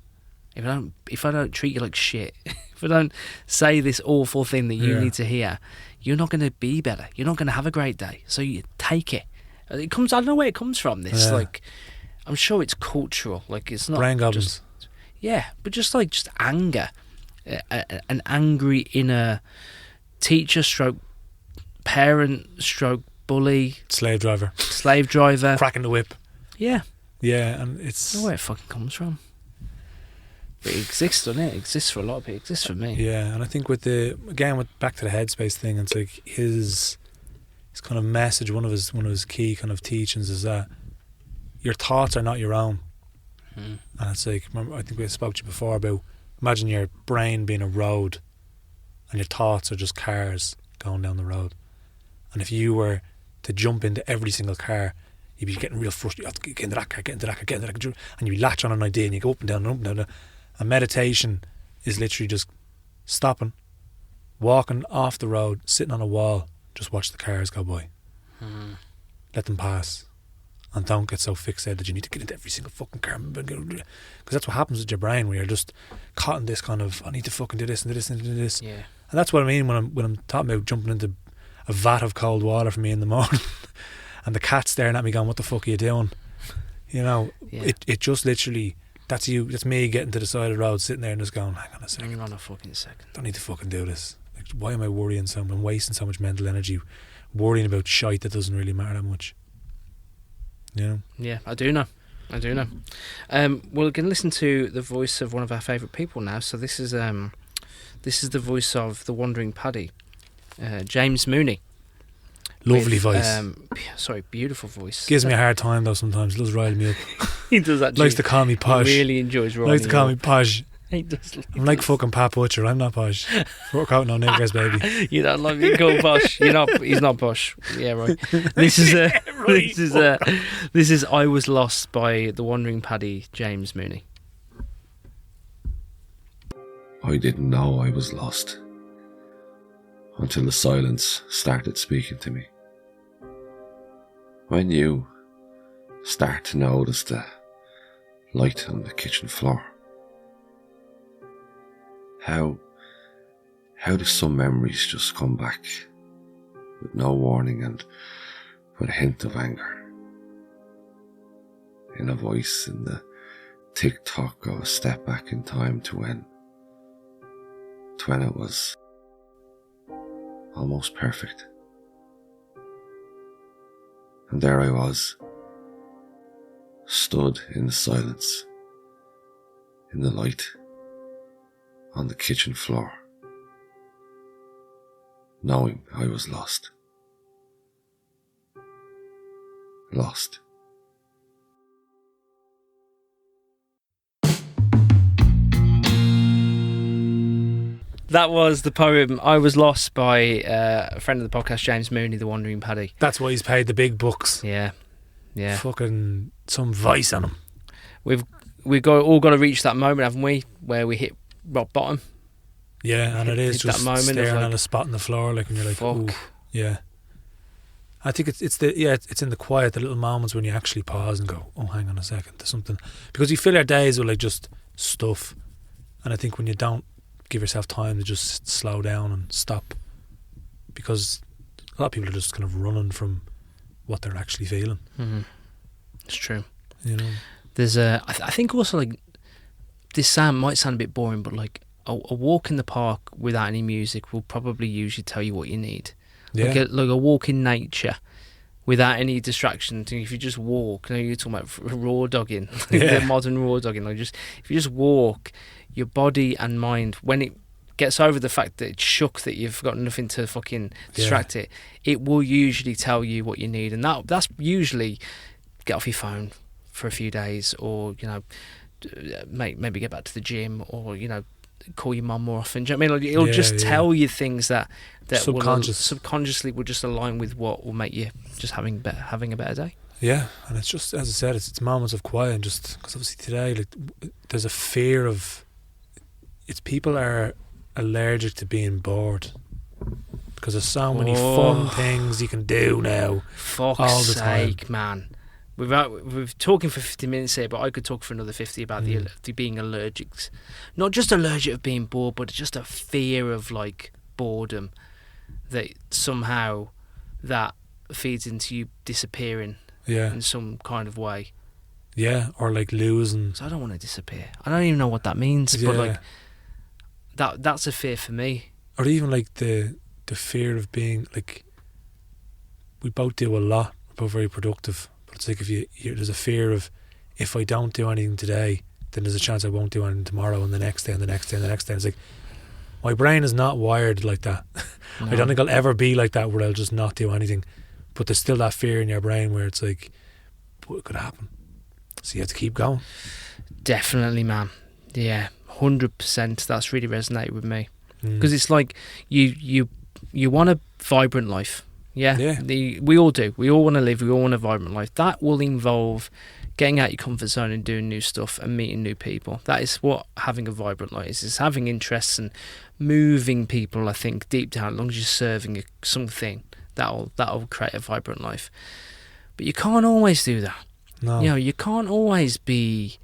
if I don't treat you like shit, if I don't say this awful thing that you need to hear, you're not going to be better. You're not going to have a great day. So you take it. It comes. I don't know where it comes from. This like, I'm sure it's cultural. Like it's not brain goblins. But just anger, an angry inner teacher stroke parent stroke bully, slave driver, cracking the whip. Yeah, and it's, I don't know where it fucking comes from. But it exists, doesn't it? It exists for a lot of people. It exists for me. Yeah, and I think with back to the headspace thing, it's like his kind of message, one of his key kind of teachings is that your thoughts are not your own. And it's like, remember, I think we spoke to you before about, imagine your brain being a road and your thoughts are just cars going down the road. And if you were to jump into every single car, you'd be getting real frustrated. You have to get into that car, get into that car, and you latch on an idea and you go up and down and up and down. And meditation is literally just stopping, walking off the road, sitting on a wall, just watch the cars go by. Let them pass. And don't get so fixated that you need to get into every single fucking car. Because that's what happens with your brain, where you're just caught in this kind of, I need to fucking do this and do this and do this. Yeah. And that's what I mean when I'm talking about jumping into a vat of cold water for me in the morning and the cat's staring at me going, what the fuck are you doing? You know, it just literally, that's me getting to the side of the road, sitting there and just going, hang on a second. Hang on a fucking second. Don't need to fucking do this. Like, why am I worrying so much? I'm wasting so much mental energy worrying about shite that doesn't really matter that much. You know? Yeah, I do know. We're going to listen to the voice of one of our favourite people now. So this is the voice of the Wandering Paddy, James Mooney. Lovely voice. Beautiful voice. Gives me a hard time though sometimes. He does rile me up. He does actually. Likes to call me posh. He really enjoys riling Likes to call you me up. posh. He does. I'm like fucking Pat Butcher. I'm not posh. Work out no niggers, baby. You don't like me called posh. You're not. He's not posh. Yeah, right. This is this is I Was Lost by the Wandering Paddy, James Mooney. I didn't know I was lost until the silence started speaking to me. When you start to notice the light on the kitchen floor, how do some memories just come back with no warning and with a hint of anger, in a voice in the tick-tock of a step back in time to when it was almost perfect. And there I was, stood in the silence, in the light, on the kitchen floor, knowing I was lost. Lost. That was the poem I Was Lost by a friend of the podcast, James Mooney, the Wandering Paddy. That's why he's paid the big bucks. Yeah. Fucking some voice on him. We've all got to reach that moment, haven't we, where we hit rock bottom. Yeah, and it is just that moment staring of at a spot in the floor, like when you're like, fuck. ooh, yeah. I think it's in the quiet, the little moments when you actually pause and go, oh, hang on a second, there's something, because you fill your days with like just stuff, and I think when you don't give yourself time to just slow down and stop, because a lot of people are just kind of running from what they're actually feeling. Mm-hmm. It's true. You know, there's I think also, like, this might sound a bit boring, but like a walk in the park without any music will probably usually tell you what you need. yeah, Like a walk in nature without any distractions. If you just walk, you're talking about raw dogging, Yeah. the modern raw dogging. Like, if you just walk, your body and mind, when it gets over the fact that it's shook, that you've got nothing to fucking distract it will usually tell you what you need, and that's usually get off your phone for a few days, or maybe get back to the gym, or call your mum more often. Do you know what I mean? Like, it'll just tell you things that subconsciously will just align with what will make you just having a better day. Yeah, and it's just, as I said, it's moments of quiet, and just because obviously today, like, there's a fear of, people are allergic to being bored, because there's so many fun things you can do now. Fuck's all the sake, time. man. We've talking for 50 minutes here, but I could talk for another 50 about the being allergic. Not just allergic of being bored, but just a fear of, like, boredom, that somehow that feeds into you disappearing in some kind of way. Yeah, or like losing. So I don't want to disappear. I don't even know what that means, but like that's a fear for me. Or even like the fear of being, like, we both do a lot, we're both very productive, but it's like, if there's a fear of, if I don't do anything today, then there's a chance I won't do anything tomorrow, and the next day, and the next day, and the next day. It's like, my brain is not wired like that. No. I don't think I'll ever be like that, where I'll just not do anything. But there's still that fear in your brain where it's like, what could happen? So you have to keep going. Definitely, man. Yeah, 100%. That's really resonated with me, because it's like you want a vibrant life. Yeah. We all do. We all want to live. We all want a vibrant life. That will involve getting out your comfort zone and doing new stuff and meeting new people. That is what having a vibrant life is. It's having interests and moving people. I think deep down, as long as you're serving something, that'll create a vibrant life. But you can't always do that. No. You can't always be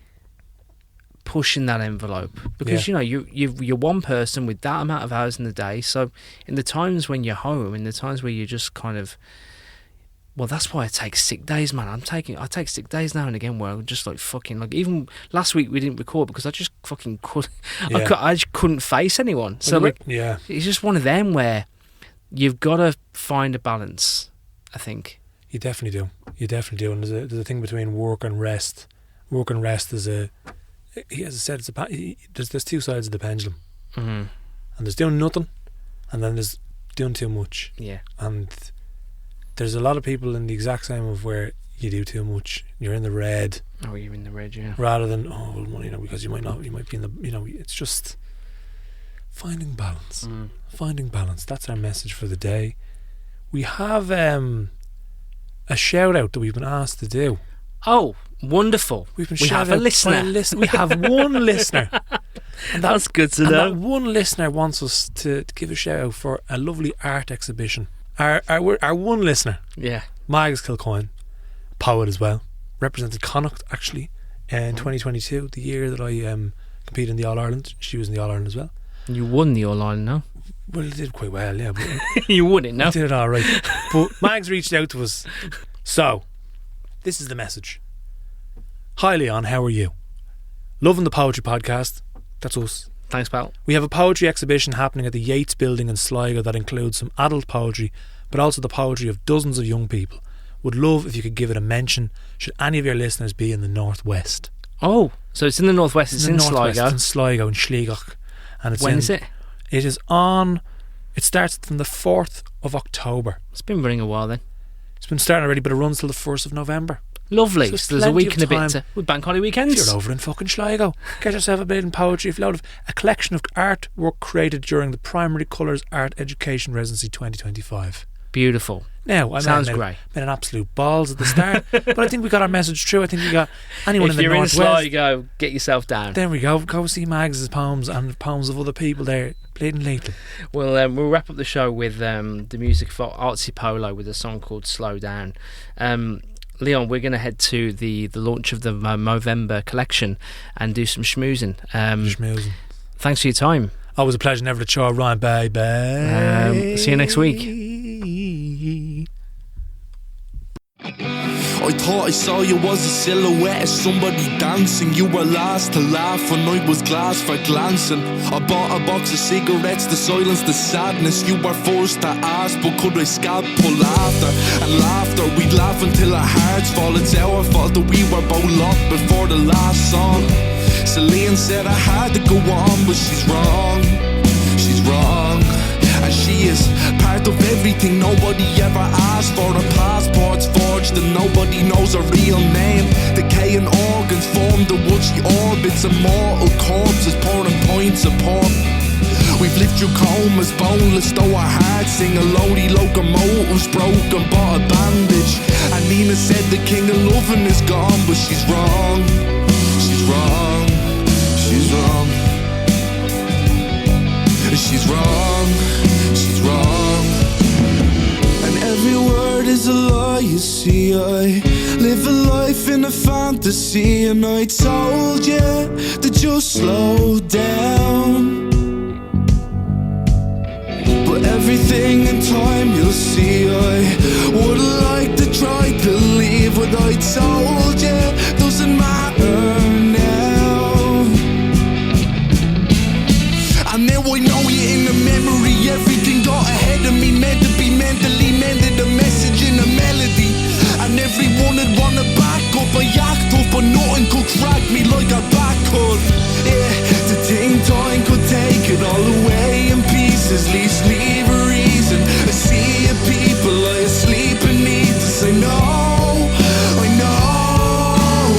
pushing that envelope, because you're one person with that amount of hours in the day. So in the times when you're home, in the times where you're just kind of, well, that's why I take sick days, man. I take sick days now and again, where I'm just like fucking, like, even last week we didn't record because I just fucking couldn't. I just couldn't face anyone. So it's just one of them where you've got to find a balance, I think. You definitely do. And there's a thing between work and rest. Work and rest is as I said, there's two sides of the pendulum. Mm-hmm. And there's doing nothing, and then there's doing too much. Yeah. And there's a lot of people in the exact same of where you do too much, you're in the red. Oh, you're in the red, yeah. Rather than, because you might be in the, it's just finding balance. Finding balance. That's our message for the day. We have a shout out that we've been asked to do. Oh, wonderful. We have a listener. We have one listener. And that's good to know. That one listener wants us to give a shout out for a lovely art exhibition. Our one listener, Mags Kilcoyne, poet as well, represented Connacht actually in 2022, the year that I competed in the All Ireland. She was in the All Ireland as well. You won the All Ireland, no? Well, it did quite well, yeah. But you won it, no? I did it all right. But Mags reached out to us. So, this is the message. Hi Leon, how are you? Loving the Poetry Podcast. That's us. Thanks, pal. We have a poetry exhibition happening at the Yates Building in Sligo that includes some adult poetry, but also the poetry of dozens of young people. Would love if you could give it a mention should any of your listeners be in the Northwest. Oh, so it's in the Northwest. It's in Sligo. It's in Sligo, in Sligo. And when is it? It starts from the 4th of October. It's been running a while then. It's been starting already, but it runs till the 1st of November. Lovely. So there's a week and a bit with bank holiday weekends. If you're over in fucking Sligo, get yourself a bit in poetry. If you load of a collection of artwork created during the Primary Colours Art Education Residency 2025. Beautiful. Now, sounds great. Made an absolute balls at the start, but I think we got our message through. I think we got anyone in the Northwest. If you're in Sligo, get yourself down. There we go. Go see Mags' poems and poems of other people there, bleeding lately. Well, we'll wrap up the show with the music for Artsy Polo with a song called Slow Down. Leon, we're going to head to the launch of the Movember collection and do some schmoozing. Thanks for your time. Always a pleasure, never to chore. Ryan, bye. See you next week. I thought I saw you was a silhouette of somebody dancing. You were last to laugh when I was glass for glancing. I bought a box of cigarettes to silence the sadness. You were forced to ask, but could I scalpel laughter? And laughter, we'd laugh until our hearts fall. It's our fault that we were both locked before the last song. Celine said I had to go on, but she's wrong. She's wrong. And she is part of everything nobody ever asked for. Her passport's forged and nobody knows her real name. Decaying organs form the wood she orbits. Immortal corpses pouring pints of pork. We've lived through comas, boneless though our hearts sing. A loady locomotive's broken, bought a bandage. And Nina said the king of loving is gone, but she's wrong. She's wrong. She's wrong. She's wrong. She's wrong. And every word is a lie, you see. I live a life in a fantasy, and I told you to just slow down. But everything in time you'll see. I would like to try to leave what I told you doesn't matter now. And now I know you in the memory. Everything got ahead of me, meant to be mentally mended. A message in a melody. And everyone would wanna back up. I act up, but nothing could crack me like a back could. Yeah, to think time could take it all away in pieces. Least leave a reason. I see a people lie asleep and need to say no. I know,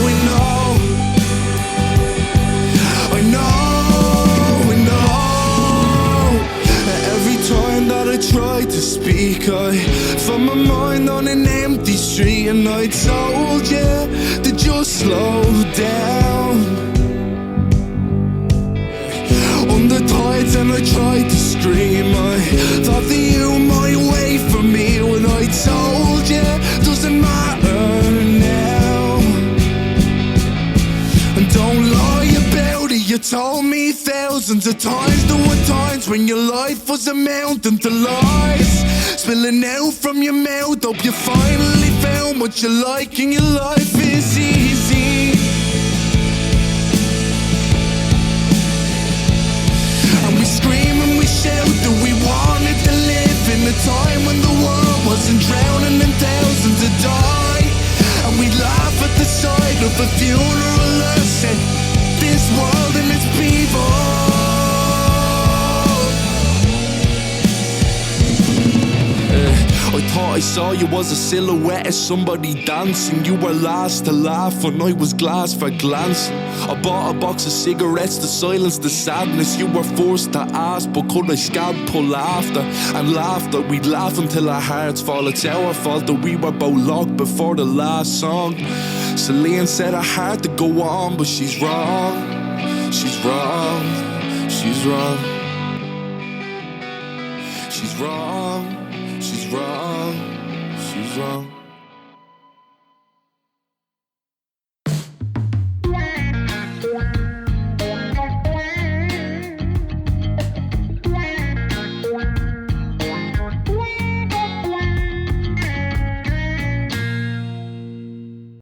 I know, I know. Every time that I try to speak, I found my mind on an empty street. And I told you to just slow down. On the tides and I tried to scream. I thought that you might wait for me. When I told you doesn't matter now. And don't lie about it. You told me thousands of times. There were times when your life was a mountain to lies spilling out from your mouth. Hope you finally found what you like and your life is easy. And we scream and we shout that we wanted to live in a time when the world wasn't drowning and thousands had died. And we laugh at the sight of a funeral hearse and this world and its people. I thought I saw you was a silhouette of somebody dancing. You were last to laugh when I was glass for glancing. I bought a box of cigarettes to silence the sadness. You were forced to ask, but could I scab pull laughter? And laughter, we'd laugh until our hearts fall. It's our fault that we were both locked before the last song. Celine said I had to go on, but she's wrong. She's wrong. She's wrong. She's wrong. She's wrong. She's wrong.